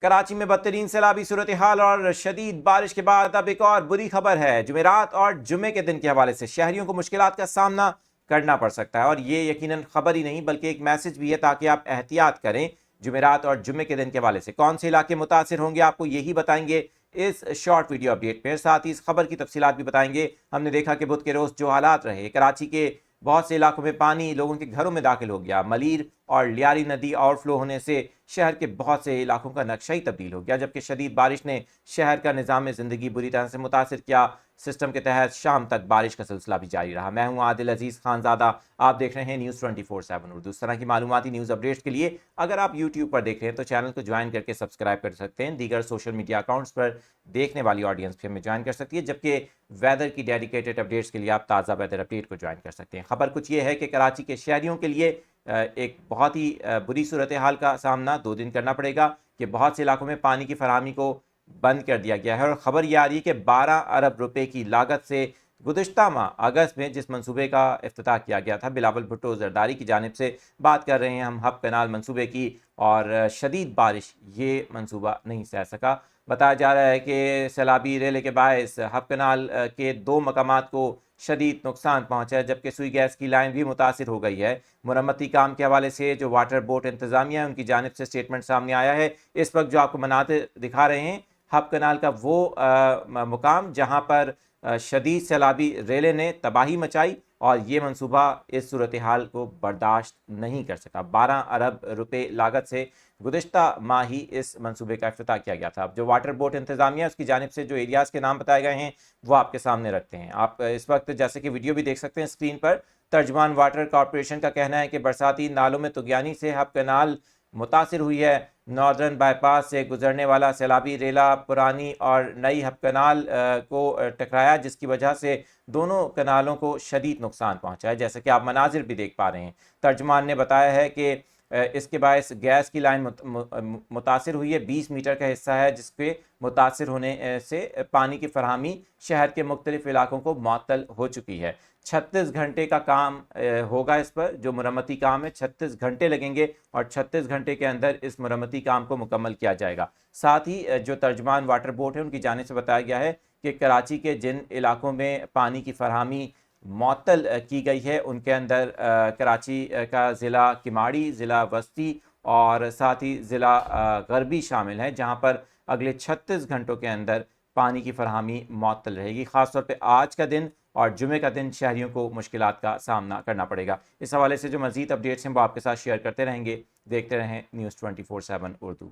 کراچی میں بدترین سیلابی صورتحال اور شدید بارش کے بعد اب ایک اور بری خبر ہے۔ جمعرات اور جمعے کے دن کے حوالے سے شہریوں کو مشکلات کا سامنا کرنا پڑ سکتا ہے، اور یہ یقیناً خبر ہی نہیں بلکہ ایک میسج بھی ہے تاکہ آپ احتیاط کریں۔ جمعرات اور جمعے کے دن کے حوالے سے کون سے علاقے متاثر ہوں گے، آپ کو یہی بتائیں گے اس شارٹ ویڈیو اپڈیٹ میں، ساتھ ہی اس خبر کی تفصیلات بھی بتائیں گے۔ ہم نے دیکھا کہ بدھ کے روز جو حالات رہے، کراچی کے بہت سے علاقوں میں پانی لوگوں کے گھروں میں داخل ہو گیا۔ ملیر اور لیاری ندی آؤٹ فلو ہونے سے شہر کے بہت سے علاقوں کا نقشہ ہی تبدیل ہو گیا، جبکہ شدید بارش نے شہر کا نظام زندگی بری طرح سے متاثر کیا۔ سسٹم کے تحت شام تک بارش کا سلسلہ بھی جاری رہا۔ میں ہوں عادل عزیز خانزادہ، آپ دیکھ رہے ہیں نیوز 24/7 اردو۔ اس طرح کی معلوماتی نیوز اپڈیٹس کے لیے اگر آپ یوٹیوب پر دیکھ رہے ہیں تو چینل کو جوائن کر کے سبسکرائب کر سکتے ہیں۔ دیگر سوشل میڈیا اکاؤنٹس پر دیکھنے والی آڈینس بھی ہمیں جوائن کر سکتی ہے، جبکہ ویدر کی ڈیڈیکیٹڈ اپڈیٹس کے لیے آپ تازہ ویدر اپڈیٹ کو جوائن کر سکتے ہیں۔ خبر کچھ یہ ہے کہ کراچی کے شہریوں کے لیے ایک بہت ہی بری صورتحال کا سامنا 2 دن کرنا پڑے گا کہ بہت سے علاقوں میں پانی کی فراہمی کو بند کر دیا گیا ہے، اور خبر یہ آ رہی ہے کہ 12 ارب روپے کی لاگت سے گزشتہ ماہ اگست میں جس منصوبے کا افتتاح کیا گیا تھا، بلاول بھٹو زرداری کی جانب سے بات کر رہے ہیں ہم ہب کنال منصوبے کی، اور شدید بارش یہ منصوبہ نہیں سہ سکا۔ بتایا جا رہا ہے کہ سیلابی ریلے کے باعث ہب کنال کے 2 مقامات کو شدید نقصان پہنچا ہے، جبکہ سوئی گیس کی لائن بھی متاثر ہو گئی ہے۔ مرمتی کام کے حوالے سے جو واٹر بورڈ انتظامیہ ہے ان کی جانب سے سٹیٹمنٹ سامنے آیا ہے۔ اس وقت جو آپ کو مناظر دکھا رہے ہیں ہب کنال کا وہ مقام جہاں پر شدید سیلابی ریلے نے تباہی مچائی، اور یہ منصوبہ اس صورتحال کو برداشت نہیں کر سکا۔ 12 ارب روپے لاگت سے گزشتہ ماہ ہی اس منصوبے کا افتتاح کیا گیا تھا۔ جو واٹر بورڈ انتظامیہ اس کی جانب سے جو ایریاز کے نام بتائے گئے ہیں وہ آپ کے سامنے رکھتے ہیں۔ آپ اس وقت جیسے کہ ویڈیو بھی دیکھ سکتے ہیں اسکرین پر، ترجمان واٹر کارپوریشن کا کہنا ہے کہ برساتی نالوں میں طغیانی سے ہب کنال متاثر ہوئی ہے۔ ناردرن بائی پاس سے گزرنے والا سیلابی ریلا پرانی اور نئی ہب کنال کو ٹکرایا، جس کی وجہ سے دونوں کنالوں کو شدید نقصان پہنچا ہے، جیسے کہ آپ مناظر بھی دیکھ پا رہے ہیں۔ ترجمان نے بتایا ہے کہ اس کے باعث گیس کی لائن متاثر ہوئی ہے، 20 میٹر کا حصہ ہے جس پہ متاثر ہونے سے پانی کی فراہمی شہر کے مختلف علاقوں کو معطل ہو چکی ہے۔ 36 گھنٹے کا کام ہوگا اس پر، جو مرمتی کام ہے 36 گھنٹے لگیں گے، اور 36 گھنٹے کے اندر اس مرمتی کام کو مکمل کیا جائے گا۔ ساتھ ہی جو ترجمان واٹر بورڈ ہے ان کی جانب سے بتایا گیا ہے کہ کراچی کے جن علاقوں میں پانی کی فراہمی معطل کی گئی ہے ان کے اندر کراچی کا ضلع کماڑی، ضلع وسطی اور ساتھ ہی ضلع غربی شامل ہیں، جہاں پر اگلے 36 گھنٹوں کے اندر پانی کی فراہمی معطل رہے گی۔ خاص طور پہ آج کا دن اور جمعے کا دن شہریوں کو مشکلات کا سامنا کرنا پڑے گا۔ اس حوالے سے جو مزید اپڈیٹس ہیں وہ آپ کے ساتھ شیئر کرتے رہیں گے۔ دیکھتے رہیں نیوز 24/7 اردو۔